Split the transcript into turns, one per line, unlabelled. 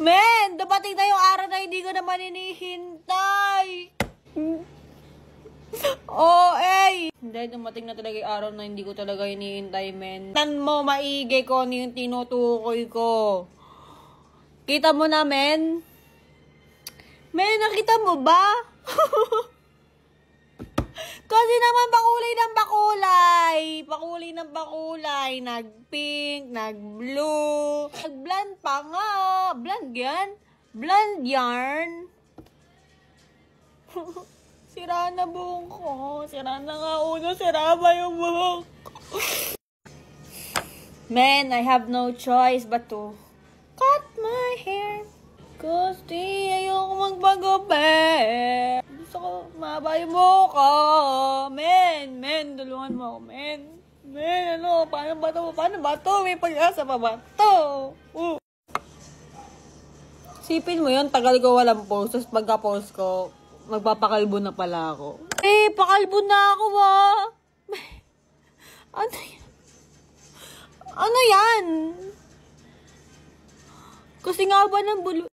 Men, dumating na yung araw na hindi ko naman hinihintay. Oh, hindi, dumating na talaga yung araw na hindi ko talaga hinihintay, men. Tan mo, maigi ko ano yung tinutukoy ko. Kita mo na, men? Men, nakita mo ba? Kasi naman bakulay ng bakulay. Bakulay ng bakulay. Nag-pink, nag-blue. Nag-blonde pa nga. Blonde yan? Blonde yarn. Sira na buhok ko. Sira na nga uno. Sira ba yung buhok? Man, I have no choice but to cut my hair. Cause ayoko magpagupit. Gusto ko mahaba yung buhok ko. Men, tulungan mo ako, men. Men, ano, paano ba to? May pag-asa pa ba to? Sipin mo yun, tagal ko walang post. Tapos pagka-post ko, magpapakalbo na pala ako. Pakalbo na ako, Ano yan? Ano yan? Kasi nga ba ng bulo?